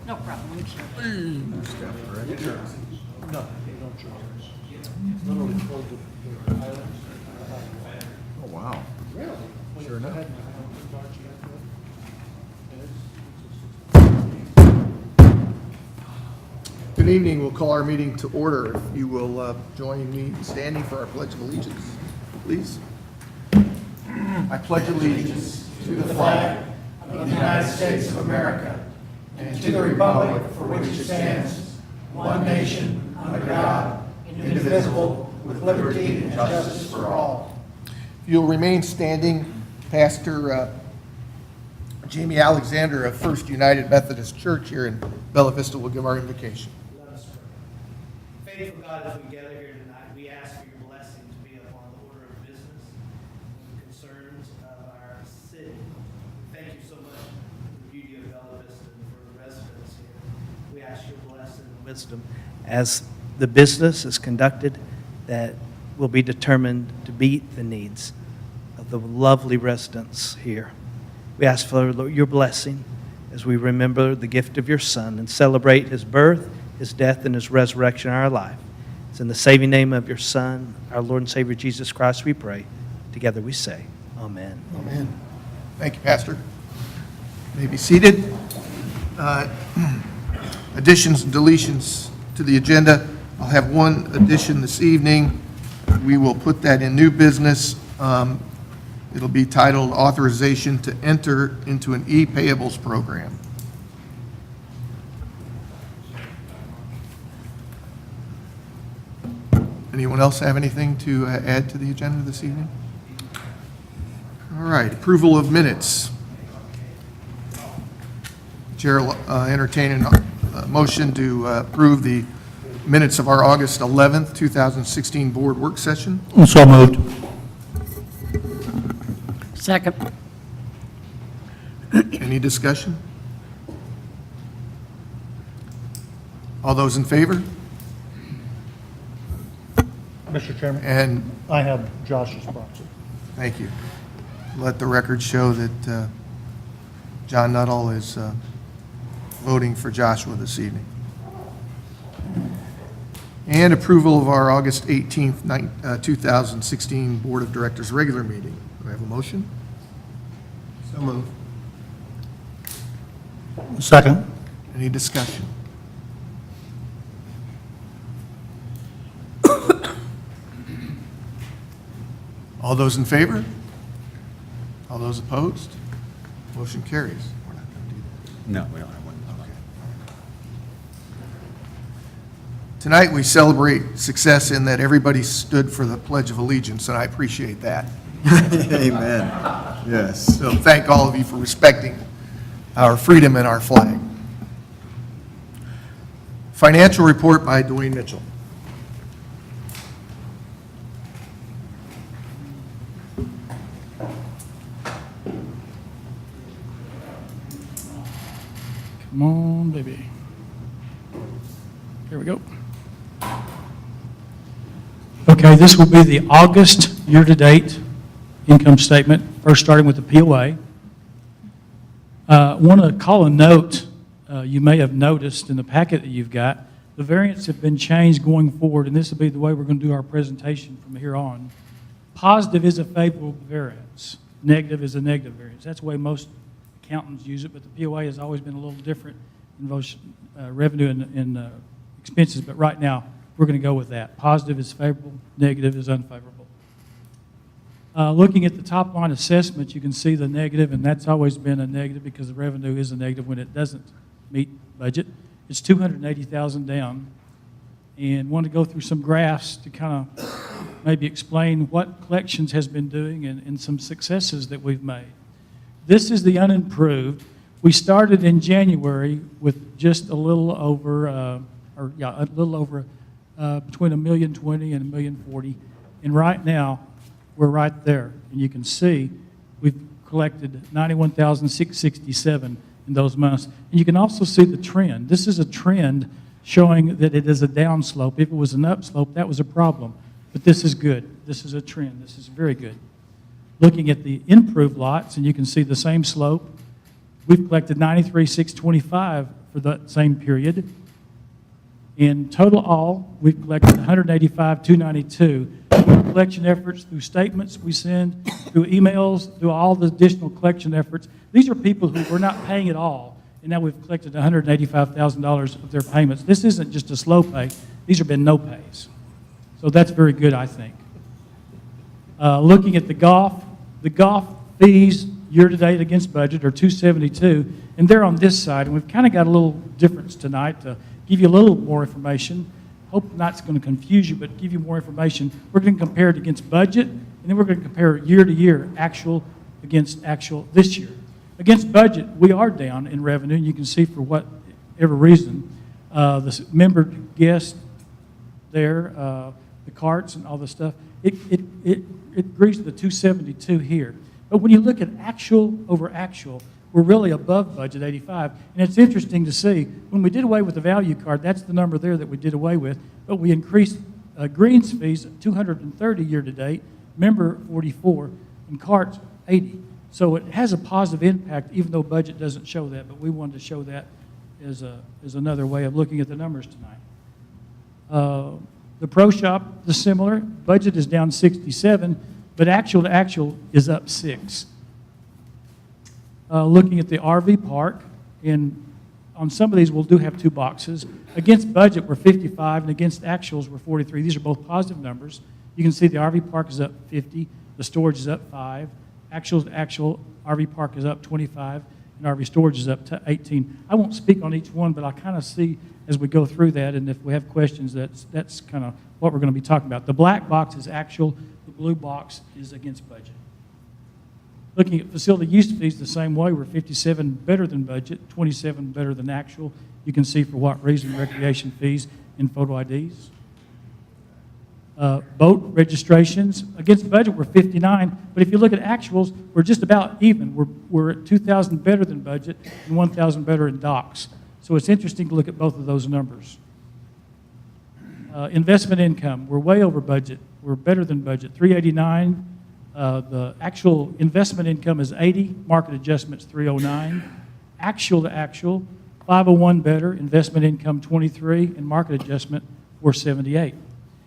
No problem. No, they don't charge. Literally pulled the island. Oh, wow. Really? Sure enough. Good evening. We'll call our meeting to order. If you will join me in standing for our Pledge of Allegiance, please. I pledge allegiance to the flag of the United States of America and to the republic for which it stands, one nation, under God, indivisible, with liberty and justice for all. If you'll remain standing, Pastor Jamie Alexander of First United Methodist Church here in Bella Vista will give our invocation. Let us pray. Faithful God, as we gather here tonight, we ask for your blessing to be upon the order of business and the concerns of our city. Thank you so much for the beauty of Bella Vista and for the residents here. We ask your blessing and wisdom as the business is conducted that will be determined to meet the needs of the lovely residents here. We ask for your blessing as we remember the gift of your Son and celebrate his birth, his death, and his resurrection in our life. It's in the saving name of your Son, our Lord and Savior Jesus Christ, we pray. Together we say, Amen. Amen. Thank you, Pastor. You may be seated. Additions and deletions to the agenda. I'll have one addition this evening. We will put that in new business. It'll be titled Authorization to Enter into an E-Payables Program. Anyone else have anything to add to the agenda this evening? All right, approval of minutes. Chair will entertain a motion to approve the minutes of our August 11th, 2016 board work session. So moved. Second. Any discussion? All those in favor? Mr. Chairman, And I have Josh's proxy. thank you. Let the record show that John Nuttall is voting for Joshua this evening. And approval of our August 18th, 2016 Board of Directors regular meeting. Do I have a motion? So moved. Second. Any discussion? All those in favor? All those opposed? Motion carries. We're not going to do that. No, we don't have one. Okay. Tonight, we celebrate success in that everybody stood for the Pledge of Allegiance, and I appreciate that. Amen. Yes. So thank all of you for respecting our freedom and our flag. Financial report by Dwayne Mitchell. Come on, baby. Here we go. Okay, this will be the August year-to-date income statement, first starting with the POA. Want to call a note, you may have noticed in the packet that you've got, the variants have been changed going forward, and this will be the way we're going to do our presentation from here on. Positive is a favorable variance. Negative is a negative variance. That's the way most accountants use it, but the POA has always been a little different in both revenue and expenses, but right now we're going to go with that. Positive is favorable, negative is unfavorable. Looking at the top line assessment, you can see the negative, and that's always been a negative because the revenue is a negative when it doesn't meet budget. It's $280,000 down, and want to go through some graphs to kind of maybe explain what collections has been doing and some successes that we've made. This is the unimproved. We started in January with just a little over, between $1,020,000 and $1,040,000, and right now we're right there. And you can see we've collected $91,667 in those months. And you can also see the trend. This is a trend showing that it is a downslope. If it was an upslope, that was a problem. But this is good. This is a trend. This is very good. Looking at the improved lots, and you can see the same slope, we've collected $93,625 for that same period. In total all, we've collected $185,292. Through collection efforts, through statements we send, through emails, through all the additional collection efforts. These are people who were not paying at all, and now we've collected $185,000 of their payments. This isn't just a slow pay. These have been no pays. So that's very good, I think. Looking at the golf fees year-to-date against budget are $272, and they're on this side, and we've kind of got a little difference tonight to give you a little more information. Hope not it's going to confuse you, but give you more information. We're going to compare it against budget, and then we're going to compare year-to-year, actual against actual this year. Against budget, we are down in revenue, and you can see for whatever reason. The member guest there, the carts and all the stuff, it agrees to the 272 here. But when you look at actual over actual, we're really above budget 85. And it's interesting to see, when we did away with the value card, that's the number there that we did away with, but we increased greens fees 230 year-to-date, member 44, and carts 80. So it has a positive impact, even though budget doesn't show that, but we wanted to show that as another way of looking at the numbers tonight. The pro shop is similar. Budget is down 67, but actual to actual is up 6. Looking at the RV park, and on some of these we'll do have 2 boxes. Against budget we're 55, and against actuals we're 43. These are both positive numbers. You can see the RV park is up 50, the storage is up 5. Actual to actual, RV park is up 25, and RV storage is up to 18. I won't speak on each one, but I kind of see as we go through that, and if we have questions, that's kind of what we're going to be talking about. The black box is actual, the blue box is against budget. Looking at facility use fees the same way, we're 57 better than budget, 27 better than actual. You can see for what reason: recreation fees and photo IDs. Boat registrations, against budget we're 59, but if you look at actuals, we're just about even. We're at 2,000 better than budget and 1,000 better in docks. So it's interesting to look at both of those numbers. Investment income, we're way over budget. We're better than budget, 389. The actual investment income is 80, market adjustments 309. Actual to actual, 501 better, investment income 23, and market adjustment 478.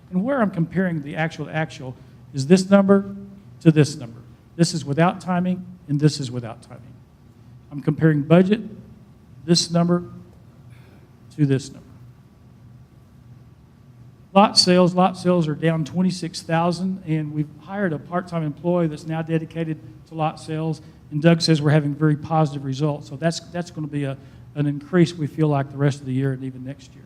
And where I'm comparing the actual to actual is this number to this number. This is without timing, and this is without timing. I'm comparing budget, this number, to this number. Lot sales are down 26,000, and we've hired a part-time employee that's now dedicated to lot sales, and Doug says we're having very positive results. So that's going to be an increase, we feel like, the rest of the year and even next year.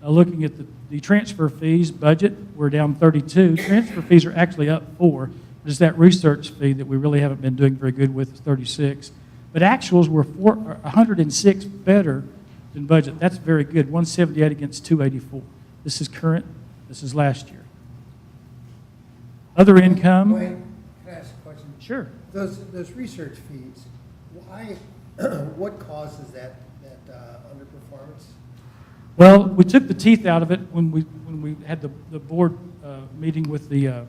Looking at the transfer fees budget, we're down 32. Transfer fees are actually up 4. It's that research fee that we really haven't been doing very good with, 36. But actuals were 106 better than budget. That's very good, 178 against 284. This is current, this is last year. Other income. Wayne, can I ask a question? Sure. Those research fees, why, what causes that underperformance? Well, we took the teeth out of it when we had the board meeting with the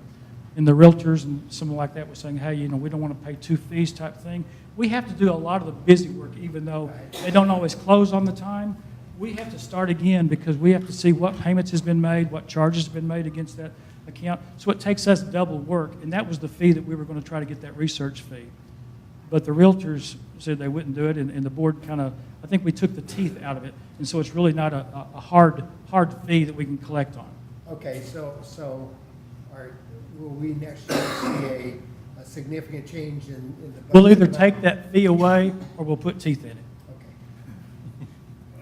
and the realtors and someone like that was saying, hey, we don't want to pay 2 fees type thing. We have to do a lot of the busy work, even though they don't always close on the time. We have to start again because we have to see what payments has been made, what charges have been made against that account. So it takes us double work, and that was the fee that we were going to try to get that research fee. But the realtors said they wouldn't do it, and the board kind of, I think we took the teeth out of it, and so it's really not a hard fee that we can collect on. Okay, so will we next year see a significant change in the budget? We'll either take that fee away or we'll put teeth in it, Okay,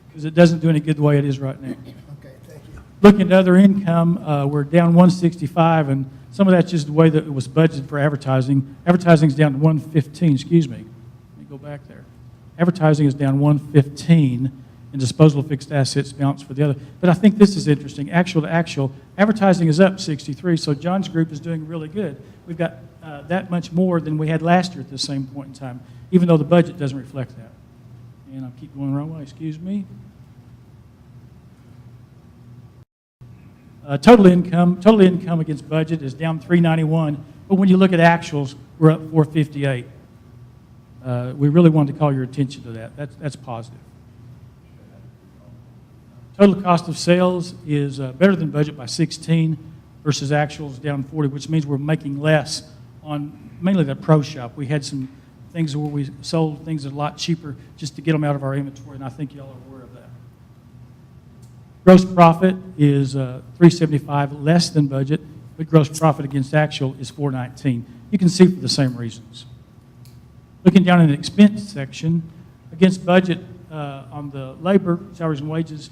because it doesn't do any good the way it is right now. okay, thank you. Looking at other income, we're down 165, and some of that's just the way that it was budgeted for advertising. Advertising is down to 115, excuse me. Let me go back there. Advertising is down 115, and disposal of fixed assets bounced for the other. But I think this is interesting. Actual to actual, advertising is up 63, so John's group is doing really good. We've got that much more than we had last year at the same point in time, even though the budget doesn't reflect that. And I'll keep going the wrong way, excuse me. Total income against budget is down 391, but when you look at actuals, we're up 458. We really wanted to call your attention to that. That's positive. Total cost of sales is better than budget by 16 versus actuals down 40, which means we're making less on mainly the pro shop. We had some things where we sold things a lot cheaper just to get them out of our inventory, and I think y'all are aware of that. Gross profit is 375 less than budget, but gross profit against actual is 419. You can see for the same reasons. Looking down in the expense section, against budget on the labor, salaries and wages,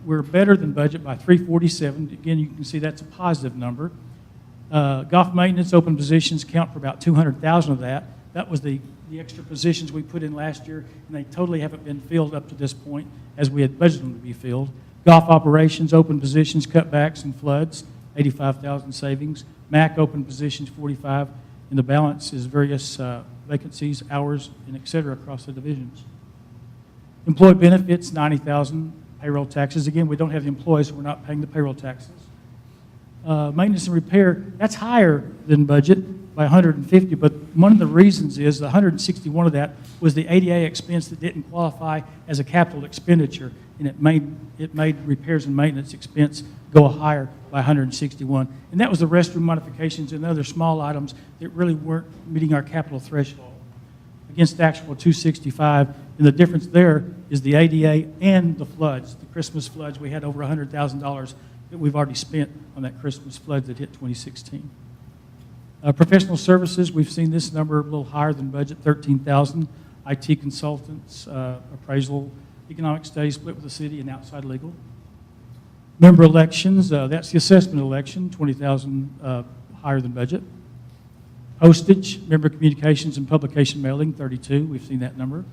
we're better than budget by 347. Again, you can see that's a positive number. Golf maintenance open positions count for about 200,000 of that. That was the extra positions we put in last year, and they totally haven't been filled up to this point as we had budgeted them to be filled. Golf operations open positions, cutbacks, and floods, 85,000 savings. MAC open positions, 45, and the balance is various vacancies, hours, and et cetera across the divisions. Employee benefits, 90,000. Payroll taxes, again, we don't have the employees, so we're not paying the payroll taxes. Maintenance and repair, that's higher than budget by 150, but one of the reasons is the 161 of that was the ADA expense that didn't qualify as a capital expenditure, and it made repairs and maintenance expense go higher by 161. And that was the restroom modifications and other small items that really weren't meeting our capital threshold. Against actual 265, and the difference there is the ADA and the floods. The Christmas floods, we had over $100,000 that we've already spent on that Christmas flood that hit 2016. Professional services, we've seen this number a little higher than budget, 13,000. IT consultants, appraisal, economic studies split with the city, and outside legal. Member elections, that's the assessment election, 20,000 higher than budget. Postage, member communications and publication mailing, 32. We've seen that number.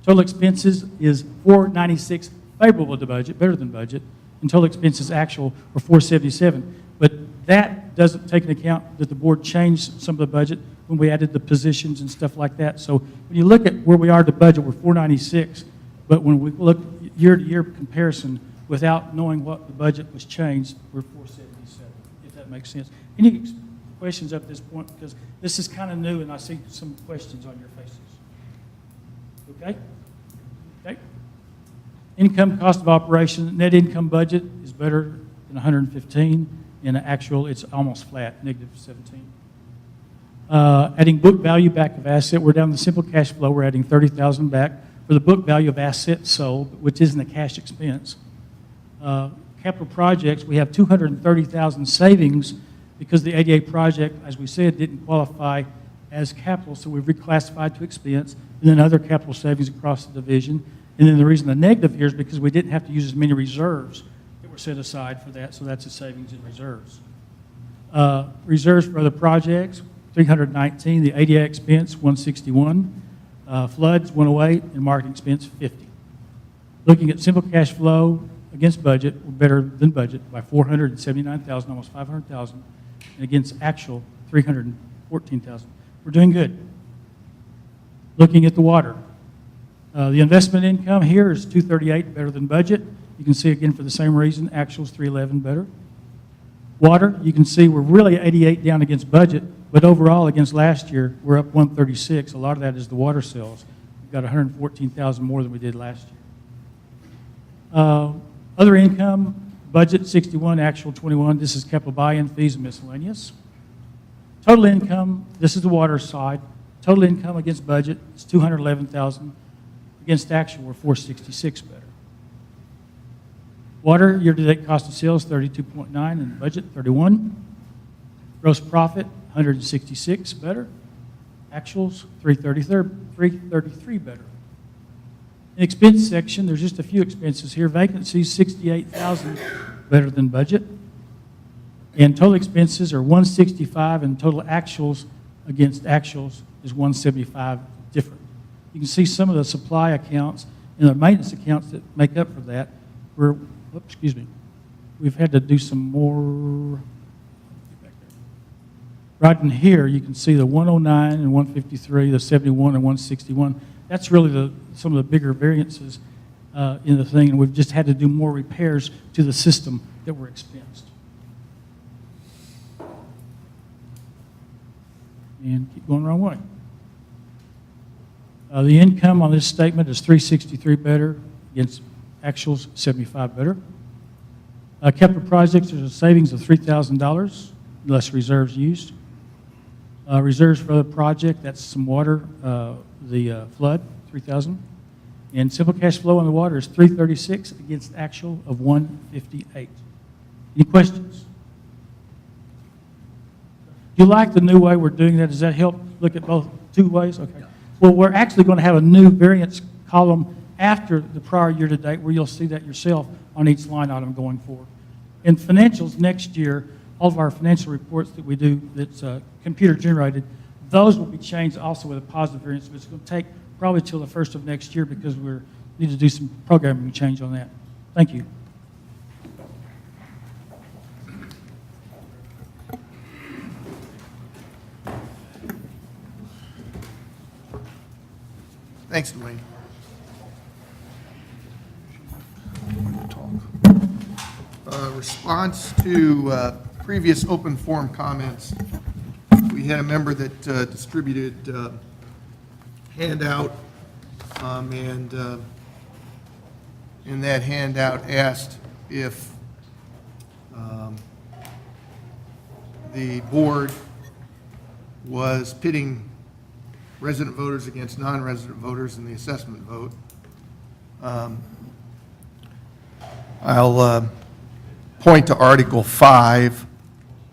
Total expenses is 496, favorable to budget, better than budget. And total expenses actual were 477. But that doesn't take into account that the board changed some of the budget when we added the positions and stuff like that. So when you look at where we are to budget, we're 496. But when we look year-to-year comparison without knowing what the budget was changed, we're 477, if that makes sense. Any questions up to this point? Because this is kind of new, and I see some questions on your faces. Okay? Okay. Income cost of operation, net income budget is better than 115. In actual, it's almost flat, negative 17. Adding book value back of asset, we're down the simple cash flow. We're adding 30,000 back for the book value of assets sold, which isn't a cash expense. Capital projects, we have 230,000 savings because the ADA project, as we said, didn't qualify as capital, so we've reclassified to expense, and then other capital savings across the division. And then the reason the negative here is because we didn't have to use as many reserves that were set aside for that, so that's a savings in reserves. Reserves for other projects, 319, the ADA expense, 161, floods, 108, and marketing expense, 50. Looking at simple cash flow against budget, we're better than budget by 479,000, almost 500,000, and against actual, 314,000. We're doing good. Looking at the water. The investment income here is 238, better than budget. You can see again for the same reason, actuals 311 better. Water, you can see we're really 88 down against budget, but overall against last year, we're up 136. A lot of that is the water sales. We've got 114,000 more than we did last year. Other income, budget 61, actual 21. This is capital buy-in fees and miscellaneous. Total income, this is the water side. Total income against budget is 211,000. Against actual, we're 466 better. Water, year-to-date cost of sales, 32.9, and budget, 31. Gross profit, 166 better. Actuals, 333 better. In the expense section, there's just a few expenses here. Vacancies, 68,000 better than budget. And total expenses are 165, and total actuals against actuals is 175 different. You can see some of the supply accounts and the maintenance accounts that make up for that. We've had to do some more. Right in here, you can see the 109 and 153, the 71 and 161. That's really some of the bigger variances in the thing, and we've just had to do more repairs to the system that were expensed. And keep going the wrong way. The income on this statement is 363 better against actuals 75 better. Capital projects, there's a savings of $3,000, less reserves used. Reserves for the project, that's some water, the flood, 3,000. And simple cash flow on the water is 336 against actual of 158. Any questions? Do you like the new way we're doing that? Does that help look at both two ways? Okay. Well, we're actually going to have a new variance column after the prior year to date where you'll see that yourself on each line item going forward. In financials next year, all of our financial reports that we do that's computer generated, those will be changed also with a positive variance, but it's going to take probably till the first of next year because we need to do some programming change on that. Thank you. Thanks, Dwayne. Response to previous open forum comments. We had a member that distributed handout, and in that handout asked if the board was pitting resident voters against non-resident voters in the assessment vote. I'll point to Article 5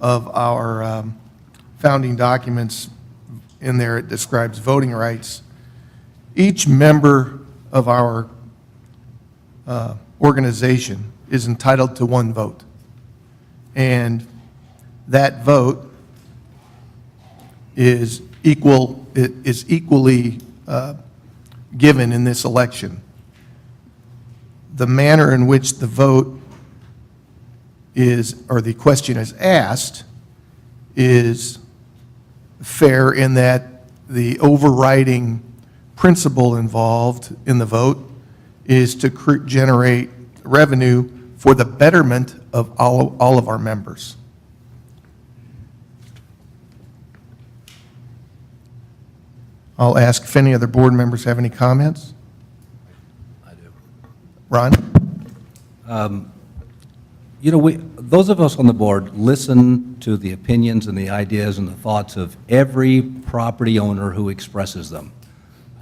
of our founding documents. In there, it describes voting rights. Each member of our organization is entitled to one vote. And that vote is equally given in this election. The manner in which the vote is, or the question is asked, is fair in that the overriding principle involved in the vote is to generate revenue for the betterment of all of our members. I'll ask if any other board members have any comments. I do. Ron? Those of us on the board listen to the opinions and the ideas and the thoughts of every property owner who expresses them.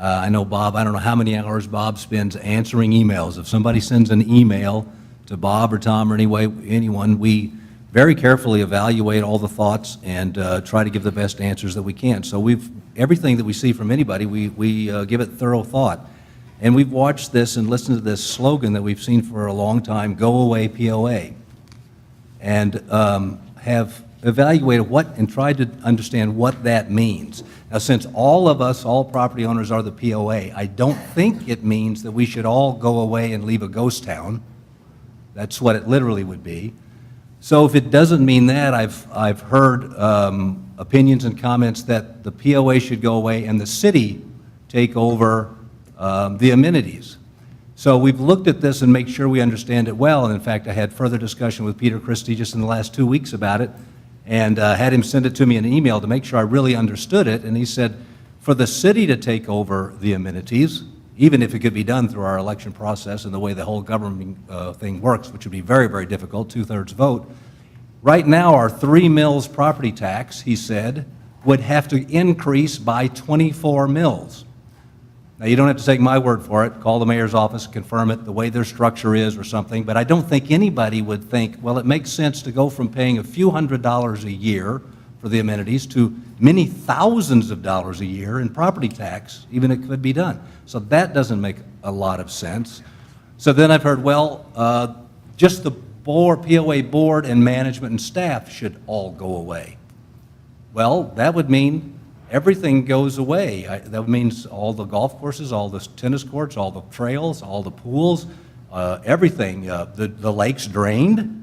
I know Bob, I don't know how many hours Bob spends answering emails. If somebody sends an email to Bob or Tom or anyone, we very carefully evaluate all the thoughts and try to give the best answers that we can. So everything that we see from anybody, we give it thorough thought. And we've watched this and listened to this slogan that we've seen for a long time, "Go away POA," and have evaluated and tried to understand what that means. Now, since all of us, all property owners are the POA, I don't think it means that we should all go away and leave a ghost town. That's what it literally would be. So if it doesn't mean that, I've heard opinions and comments that the POA should go away and the city take over the amenities. So we've looked at this and make sure we understand it well, and in fact, I had further discussion with Peter Christie just in the last 2 weeks about it, and had him send it to me in an email to make sure I really understood it, and he said, for the city to take over the amenities, even if it could be done through our election process and the way the whole government thing works, which would be very, very difficult, 2/3 vote, right now our 3 mills property tax, he said, would have to increase by 24 mills. Now, you don't have to take my word for it. Call the mayor's office, confirm it, the way their structure is or something. But I don't think anybody would think, well, it makes sense to go from paying a few $100s a year for the amenities to many thousands of dollars a year in property tax, even if it could be done. So that doesn't make a lot of sense. So then I've heard, well, just the POA board and management and staff should all go away. Well, that would mean everything goes away. That means all the golf courses, all the tennis courts, all the trails, all the pools, everything. The lake's drained.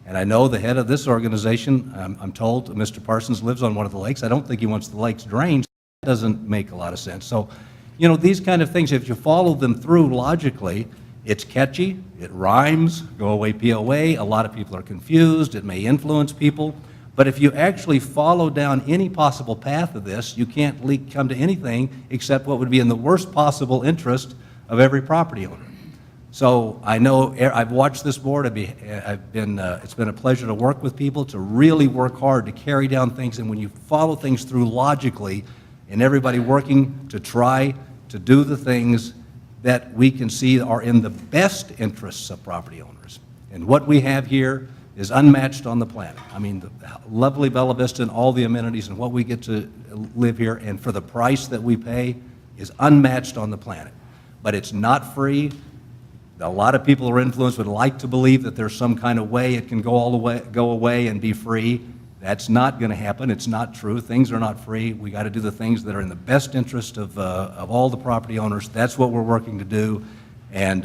And I know the head of this organization, I'm told Mr. Parsons lives on one of the lakes. I don't think he wants the lakes drained. That doesn't make a lot of sense. So, these kind of things, if you follow them through logically, it's catchy, it rhymes, go away POA. A lot of people are confused. It may influence people. But if you actually follow down any possible path of this, you can't come to anything except what would be in the worst possible interest of every property owner. So I know, I've watched this board, it's been a pleasure to work with people, to really work hard to carry down things, and when you follow things through logically, and everybody working to try to do the things that we can see are in the best interests of property owners. And what we have here is unmatched on the planet. I mean, the lovely Bella Vista and all the amenities and what we get to live here, and for the price that we pay, is unmatched on the planet. But it's not free. A lot of people who are influenced would like to believe that there's some kind of way it can go away and be free. That's not going to happen. It's not true. Things are not free. We got to do the things that are in the best interest of all the property owners. That's what we're working to do. And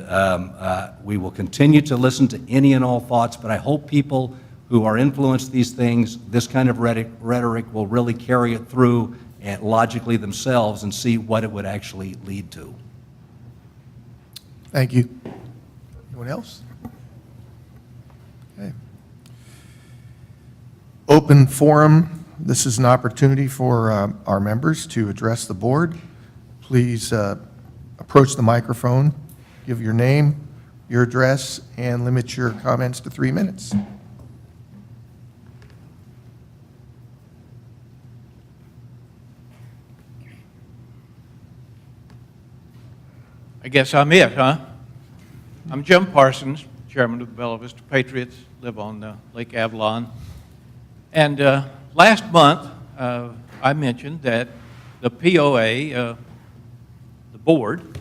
we will continue to listen to any and all thoughts, but I hope people who are influenced these things, this kind of rhetoric will really carry it through and logically themselves and see what it would actually lead to. Thank you. Anyone else? Okay. Open forum. This is an opportunity for our members to address the board. Please approach the microphone, give your name, your address, and limit your comments to 3 minutes. I guess I'm it, huh? I'm Jim Parsons, chairman of the Bella Vista Patriots, live on Lake Avalon. And last month, I mentioned that the POA, the board,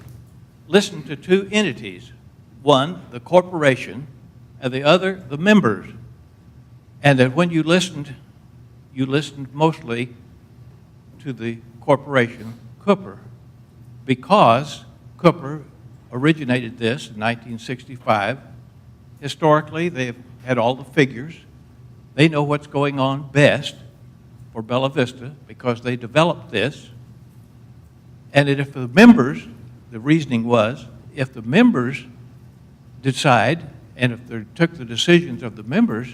listened to 2 entities. One, the corporation, and the other, the members. And that when you listened mostly to the corporation, Cooper, because Cooper originated this in 1965. Historically, they've had all the figures. They know what's going on best for Bella Vista because they developed this. And if the members, the reasoning was, if the members decide, and if they took the decisions of the members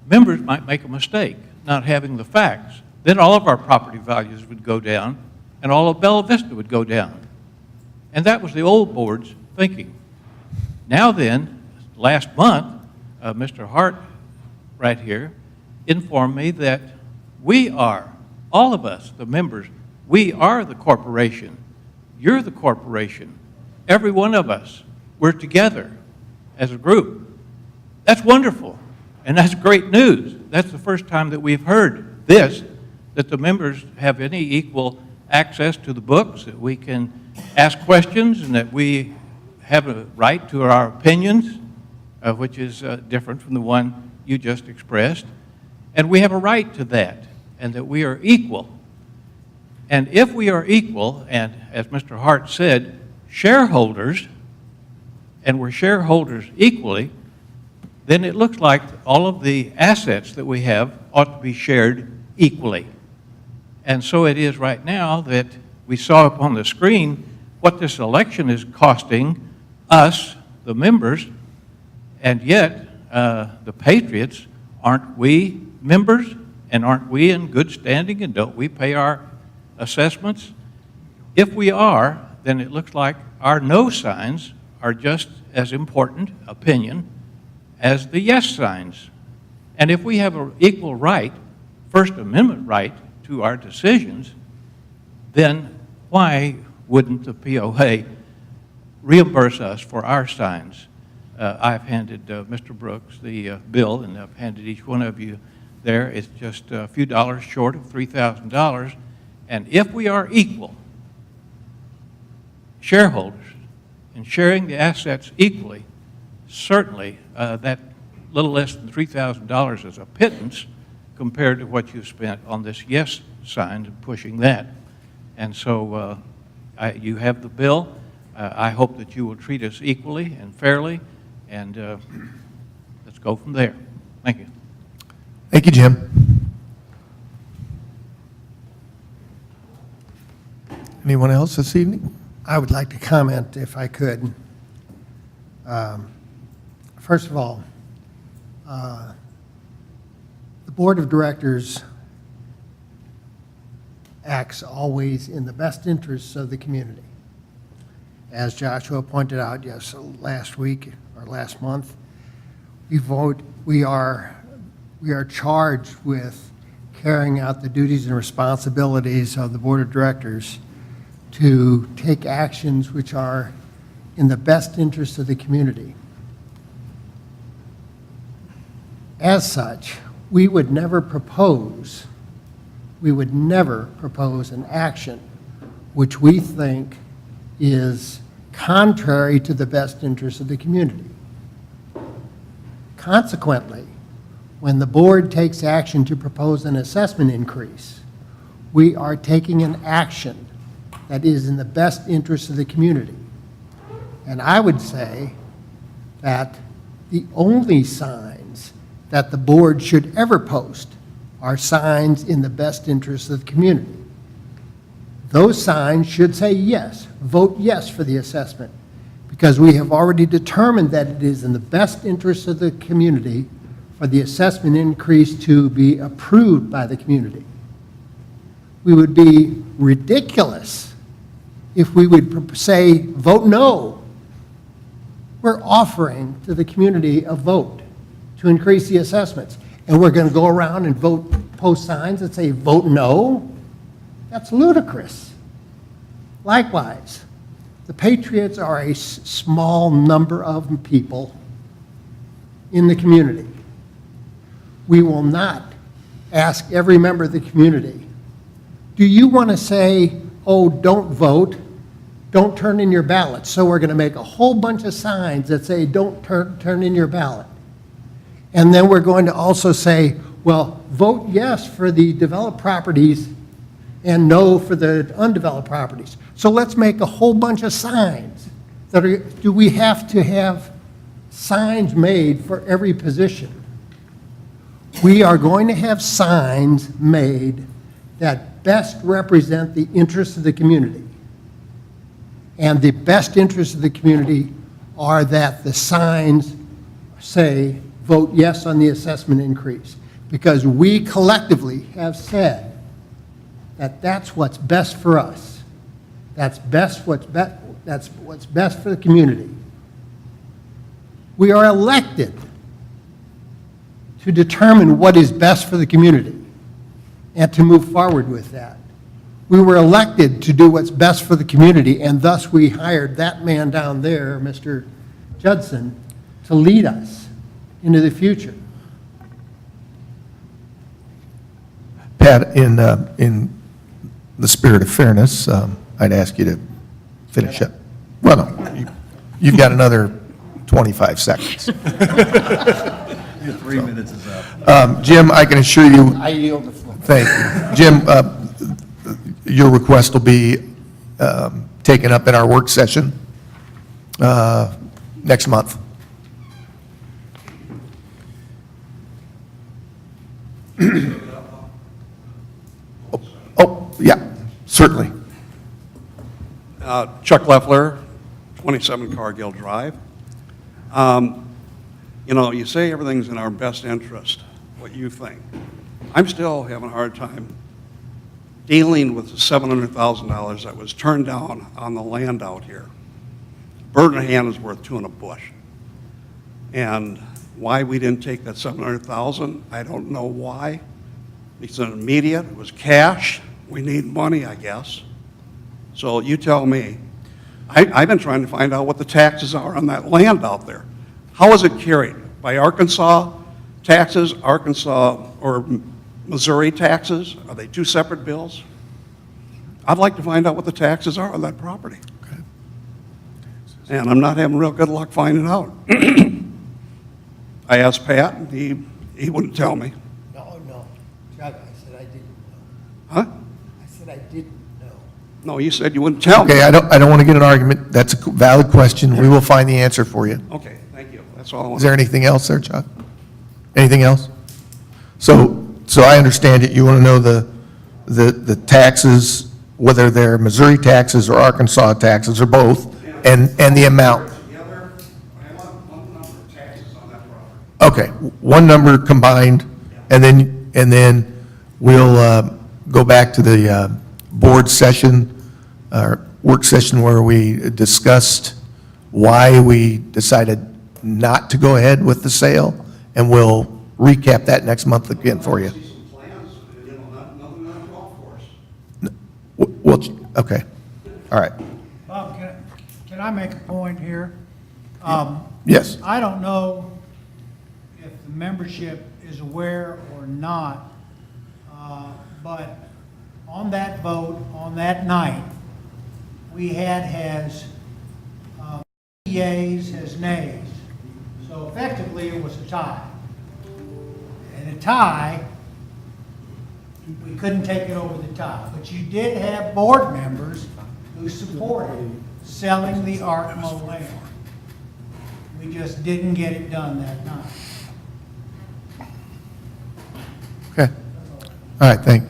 might make a mistake, not having the facts. Then all of our property values would go down, and all of Bella Vista would go down. And that was the old board's thinking. Now then, last month, Mr. Hart right here informed me that we are, all of us, the members, we are the corporation. You're the corporation. Every one of us, we're together as a group. That's wonderful, and that's great news. That's the first time that we've heard this, that the members have any equal access to the books, that we can ask questions, and that we have a right to our opinions, which is different from the one you just expressed. And we have a right to that, and that we are equal. And if we are equal, and as Mr. Hart said, shareholders, and we're shareholders equally, then it looks like all of the assets that we have ought to be shared equally. And so it is right now that we saw up on the screen what this election is costing us, the members, and yet the Patriots, aren't we members? And aren't we in good standing, and don't we pay our assessments? If we are, then it looks like our no signs are just as important opinion as the yes signs. And if we have an equal right, First Amendment right, to our decisions, then why wouldn't the POA reimburse us for our signs? I've handed Mr. Brooks the bill, and I've handed each one of you there. It's just a few dollars short of $3,000. And if we are equal shareholders and sharing the assets equally, certainly that little less than $3,000 is a pittance compared to what you spent on this yes sign and pushing that. And so you have the bill. I hope that you will treat us equally and fairly, and let's go from there. Thank you. Thank you, Jim. Anyone else this evening? I would like to comment if I could. First of all, the Board of Directors acts always in the best interests of the community. As Joshua pointed out, yes, last week or last month, we are charged with carrying out the duties and responsibilities of the Board of Directors to take actions which are in the best interest of the community. As such, we would never propose an action which we think is contrary to the best interest of the community. Consequently, when the board takes action to propose an assessment increase, we are taking an action that is in the best interest of the community. And I would say that the only signs that the board should ever post are signs in the best interest of the community. Those signs should say yes, vote yes for the assessment, because we have already determined that it is in the best interest of the community for the assessment increase to be approved by the community. We would be ridiculous if we would say, vote no. We're offering to the community a vote to increase the assessments, and we're going to go around and post signs that say, vote no? That's ludicrous. Likewise, the Patriots are a small number of people in the community. We will not ask every member of the community, do you want to say, oh, don't vote, don't turn in your ballot? So we're going to make a whole bunch of signs that say, don't turn in your ballot. And then we're going to also say, well, vote yes for the developed properties and no for the undeveloped properties. So let's make a whole bunch of signs. Do we have to have signs made for every position? We are going to have signs made that best represent the interests of the community. And the best interests of the community are that the signs say, vote yes on the assessment increase. Because we collectively have said that that's what's best for us. That's what's best for the community. We are elected to determine what is best for the community and to move forward with that. We were elected to do what's best for the community, and thus we hired that man down there, Mr. Judson, to lead us into the future. Pat, in the spirit of fairness, I'd ask you to finish up. Well, no, you've got another 25 seconds. Your 3 minutes is up. Jim, I can assure you, I yield the floor. thank you. Jim, your request will be taken up in our work session next month. Oh, yeah, certainly. Chuck Leffler, 27 Cargill Drive. You know, you say everything's in our best interest, what you think. I'm still having a hard time dealing with the $700,000 that was turned down on the land out here. Bird in hand is worth two in a bush. And why we didn't take that $700,000, I don't know why. It's an immediate, it was cash. We need money, I guess. So you tell me. I've been trying to find out what the taxes are on that land out there. How is it carried? By Arkansas taxes, Arkansas or Missouri taxes? Are they two separate bills? I'd like to find out what the taxes are on that property. Okay. And I'm not having real good luck finding out. I asked Pat, and he wouldn't tell me. No, Chuck, I said I didn't know. Huh? I said I didn't know. No, you said you wouldn't tell me. Okay, I don't want to get an argument. That's a valid question. We will find the answer for you. Okay, thank you. That's all I want. Is there anything else there, Chuck? Anything else? So I understand it. You want to know the taxes, whether they're Missouri taxes or Arkansas taxes or both, and the amount. Together, I want one number of taxes on that property. Okay, one number combined, and then and then we'll go back to the board session, work session where we discussed why we decided not to go ahead with the sale, and we'll recap that next month again for you. See some plans, nothing on the golf course. Well, okay, all right, Bob, can I make a point here? yes. I don't know if the membership is aware or not, but on that vote, on that night, we had as yeas as nays. So effectively, it was a tie. And a tie, we couldn't take it over the top. But you did have board members who supported selling the Arkmo land. We just didn't get it done that night. Okay, all right, thank you.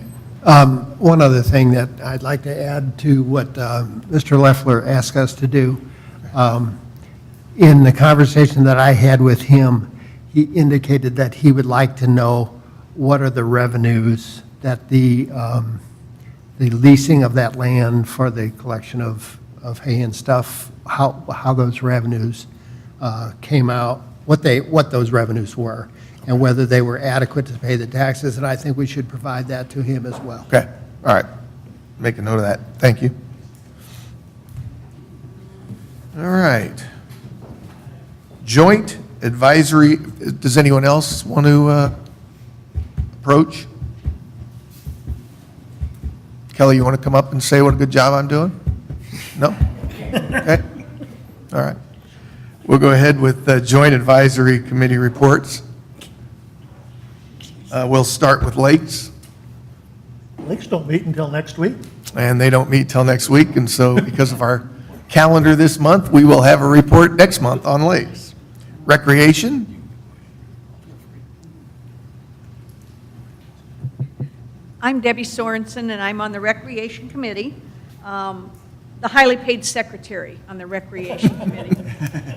One other thing that I'd like to add to what Mr. Leffler asked us to do. In the conversation that I had with him, he indicated that he would like to know what are the revenues that the leasing of that land for the collection of hay and stuff, how those revenues came out, what those revenues were, and whether they were adequate to pay the taxes, and I think we should provide that to him as well. Okay, all right, make a note of that, thank you. All right. Joint advisory, does anyone else want to approach? Kelly, you want to come up and say what a good job I'm doing? No? Okay, all right. We'll go ahead with the joint advisory committee reports. We'll start with Lakes, Lakes don't meet until next week. and they don't meet till next week, and so because of our calendar this month, we will have a report next month on Lakes. Recreation, I'm Debbie Sorensen, and I'm on the Recreation Committee, the highly paid secretary on the Recreation Committee.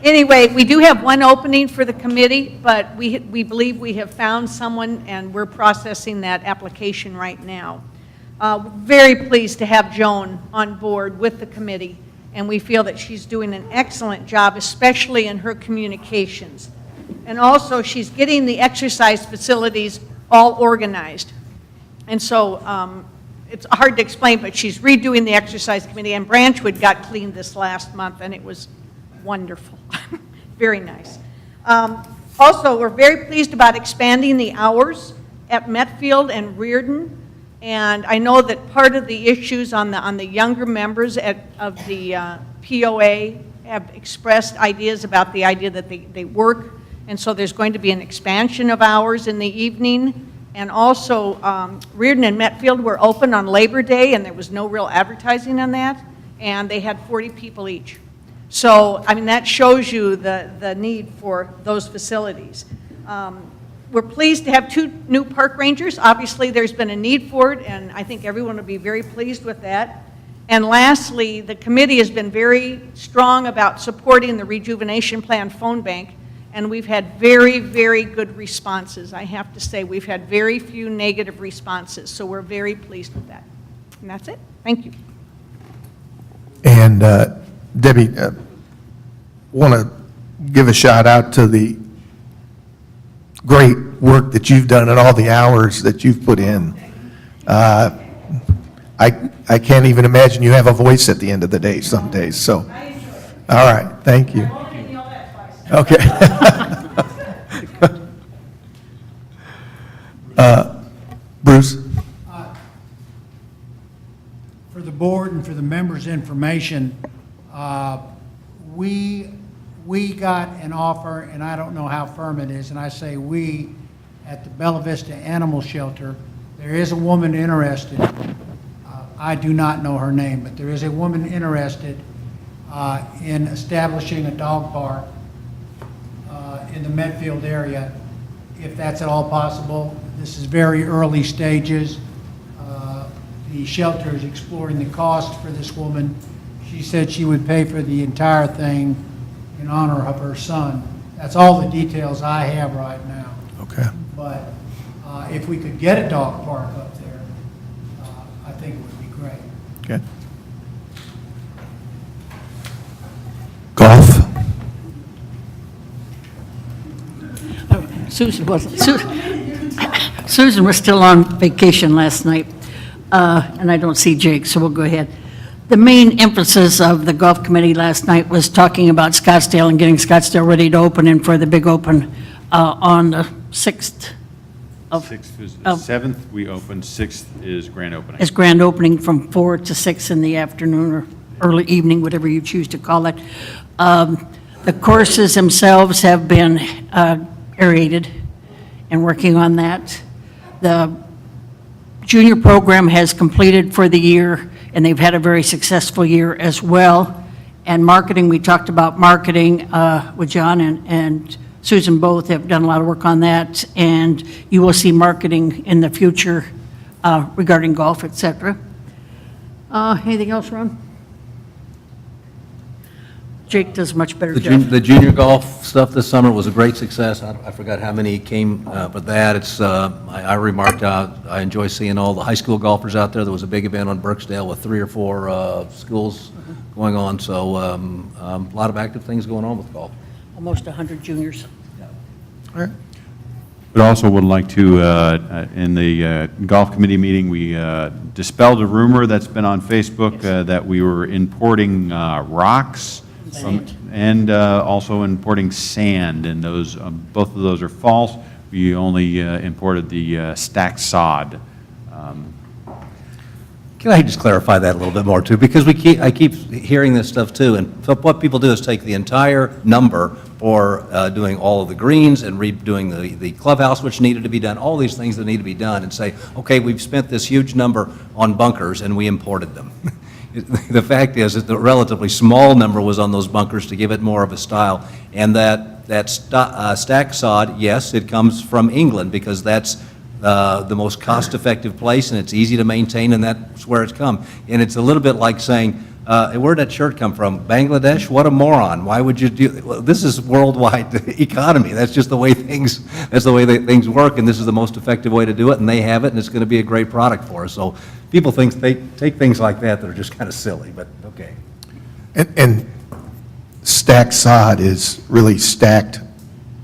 Anyway, we do have one opening for the committee, but we believe we have found someone, and we're processing that application right now. Very pleased to have Joan on board with the committee, and we feel that she's doing an excellent job, especially in her communications. And also, she's getting the exercise facilities all organized. And so it's hard to explain, but she's redoing the exercise committee, and Branchwood got cleaned this last month, and it was wonderful. Very nice. Also, we're very pleased about expanding the hours at Metfield and Reardon. And I know that part of the issues on the younger members of the POA have expressed ideas about the idea that they work, and so there's going to be an expansion of hours in the evening. And also, Reardon and Metfield were open on Labor Day, and there was no real advertising on that, and they had 40 people each. So, I mean, that shows you the need for those facilities. We're pleased to have 2 new park rangers. Obviously, there's been a need for it, and I think everyone will be very pleased with that. And lastly, the committee has been very strong about supporting the Rejuvenation Plan phone bank, and we've had very, very good responses. I have to say, we've had very few negative responses, so we're very pleased with that. And that's it. Thank you. and Debbie, want to give a shout out to the great work that you've done and all the hours that you've put in. I can't even imagine you have a voice at the end of the day some days, so. All right, thank you. Okay. Bruce? For the board and for the members' information, we got an offer, and I don't know how firm it is, and I say we, at the Bella Vista Animal Shelter. There is a woman interested. I do not know her name, but there is a woman interested in establishing a dog park in the Medfield area, if that's at all possible. This is very early stages. The shelter is exploring the cost for this woman. She said she would pay for the entire thing in honor of her son. That's all the details I have right now. Okay. But If we could get a dog park up there, I think it would be great. Okay. Golf? Susan wasn't, Susan was still on vacation last night, and I don't see Jake, so we'll go ahead. The main emphasis of the golf committee last night was talking about Scottsdale and getting Scottsdale ready to open and for the big open on the 6th of, 6th is, of- 7th we open, 6th is grand opening. as grand opening from 4 to 6 in the afternoon or early evening, whatever you choose to call it. The courses themselves have been aerated and working on that. The junior program has completed for the year, and they've had a very successful year as well. And marketing, we talked about marketing with John and Susan both have done a lot of work on that, and you will see marketing in the future regarding golf, et cetera. Anything else, Ron? Jake does a much better job. The junior golf stuff this summer was a great success. I forgot how many came for that. It's, I remarked, I enjoy seeing all the high school golfers out there. There was a big event on Birksdale with 3 or 4 schools going on, so a lot of active things going on with golf. Almost 100 juniors. All right. But also would like to, in the golf committee meeting, we dispelled a rumor that's been on Facebook that we were importing rocks and also importing sand, and those, both of those are false. We only imported the stacked sod. Can I just clarify that a little bit more too? Because I keep hearing this stuff too, and so what people do is take the entire number for doing all of the greens and redoing the clubhouse, which needed to be done, all these things that need to be done, and say, okay, we've spent this huge number on bunkers and we imported them. The fact is that the relatively small number was on those bunkers to give it more of a style, and that stack sod, yes, it comes from England because that's the most cost-effective place, and it's easy to maintain, and that's where it's come. And it's a little bit like saying, where'd that shirt come from? Bangladesh? What a moron! Why would you do? Well, this is worldwide economy. That's just the way things. That's the way things work, and this is the most effective way to do it. And they have it, and it's going to be a great product for us. So people think they take things like that that are just kind of silly, but okay. And stacked sod is really stacked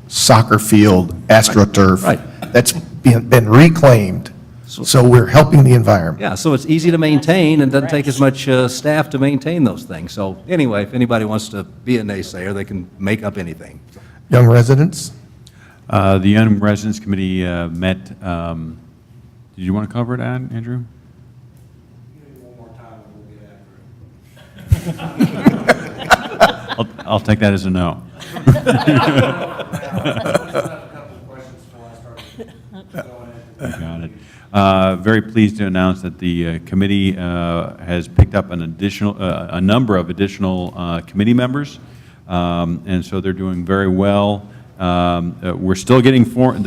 soccer field, AstroTurf. Right. That's been reclaimed, so we're helping the environment. Yeah, so it's easy to maintain and doesn't take as much staff to maintain those things. So anyway, if anybody wants to be a naysayer, they can make up anything. Young residents? The Young Residents Committee met, did you want to cover it, Andrew? I'll take that as a no. Got it. Very pleased to announce that the committee has picked up a number of additional committee members, and so they're doing very well. They're still getting formed.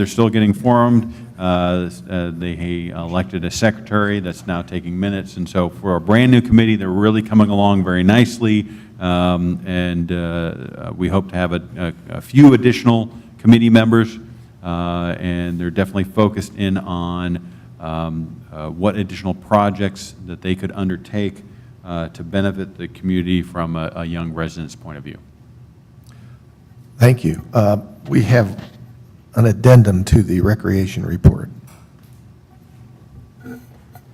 They elected a secretary that's now taking minutes, and so for a brand new committee, they're really coming along very nicely. And we hope to have a few additional committee members, and they're definitely focused in on what additional projects that they could undertake to benefit the community from a young resident's point of view. Thank you. We have an addendum to the recreation report.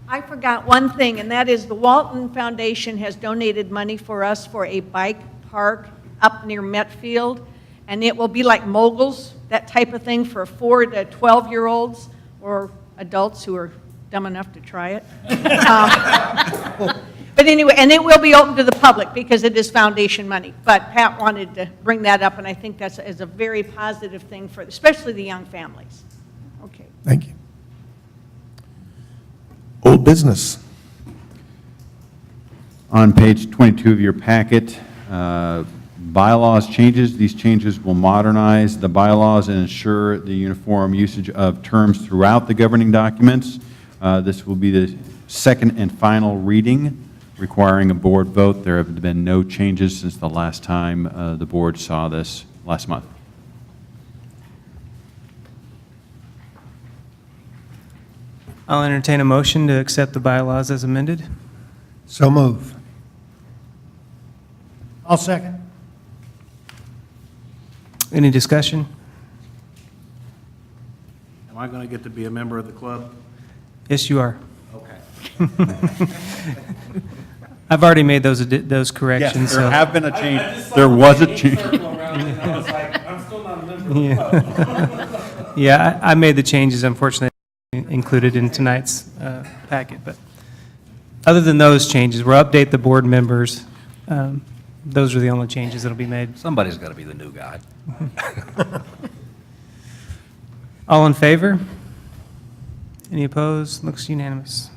I forgot one thing, and that is the Walton Foundation has donated money for us for a bike park up near Metfield, and it will be like moguls, that type of thing for 4 to 12-year-olds or adults who are dumb enough to try it. But anyway, and it will be open to the public because it is foundation money. But Pat wanted to bring that up, and I think that's a very positive thing for, especially the young families. Okay. Thank you. Old business. On page 22 of your packet, bylaws changes. These changes will modernize the bylaws and ensure the uniform usage of terms throughout the governing documents. This will be the second and final reading, requiring a board vote. There have been no changes since the last time the board saw this last month. I'll entertain a motion to accept the bylaws as amended. So move. I'll second. Any discussion? Am I going to get to be a member of the club? Yes, you are. Okay. I've already made those corrections, Yes, there so. have been a change. There was a change. Yeah, I made the changes, unfortunately, included in tonight's packet, but other than those changes, we'll update the board members. Those are the only changes that'll be made. Somebody's got to be the new guy. All in favor? Any opposed? Looks unanimous.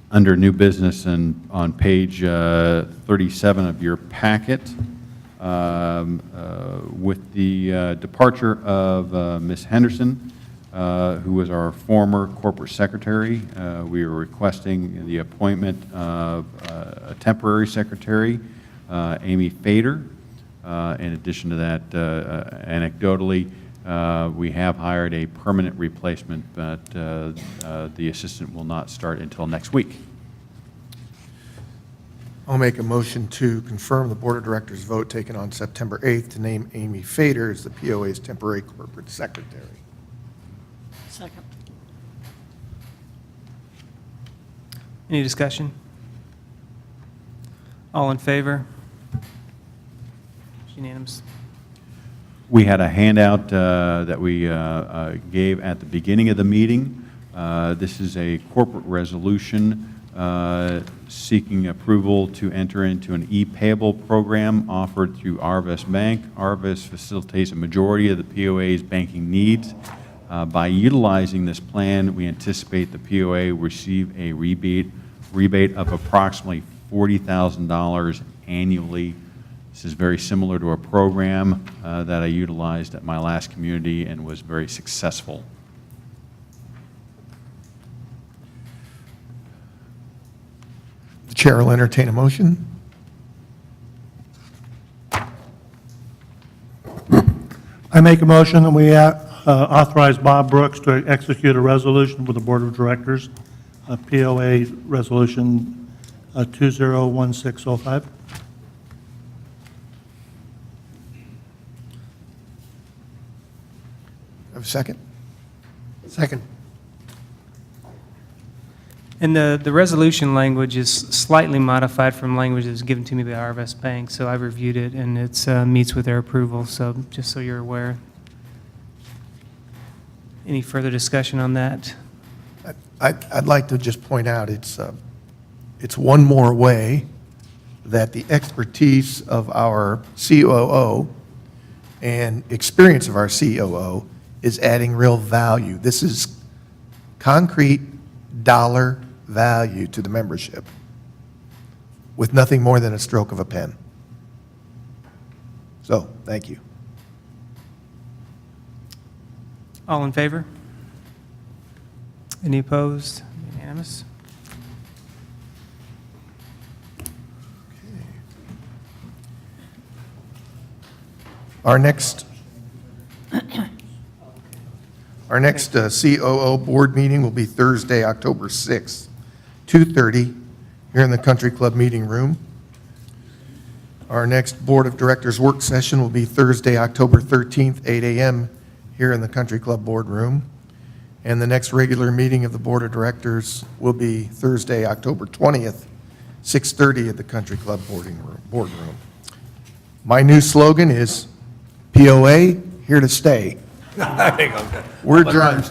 Under new business and on page 37 of your packet, with the departure of Ms. Henderson, who was our former corporate secretary, we are requesting the appointment of a temporary secretary, Amy Fader. In addition to that, anecdotally, we have hired a permanent replacement, but the assistant will not start until next week. I'll make a motion to confirm the Board of Directors vote taken on September 8th to name Amy Fader as the POA's temporary corporate secretary. Second. Any discussion? All in favor? Unanimous. We had a handout that we gave at the beginning of the meeting. This is a corporate resolution seeking approval to enter into an e-payable program offered through Arvest Bank. Arvest facilitates a majority of the POA's banking needs. By utilizing this plan, we anticipate the POA will receive a rebate of approximately $40,000 annually. This is very similar to a program that I utilized at my last community and was very successful. The chair will entertain a motion. I make a motion that we authorize Bob Brooks to execute a resolution with the Board of Directors, POA Resolution 201605. Have a second? Second. And the resolution language is slightly modified from language that was given to me by Arvest Bank, so I've reviewed it, and it meets with their approval, so just so you're aware. Any further discussion on that? I'd like to just point out, it's one more way that the expertise of our COO and experience of our COO is adding real value. This is concrete dollar value to the membership with nothing more than a stroke of a pen. So, thank you. All in favor? Any opposed? Unanimous. Our next COO board meeting will be Thursday, October 6th, 2:30, here in the Country Club Meeting Room. Our next Board of Directors work session will be Thursday, October 13th, 8 a.m., here in the Country Club Boardroom. And the next regular meeting of the Board of Directors will be Thursday, October 20th, 6:30 at the Country Club Boardroom. My new slogan is POA, here to stay. We're adjourned.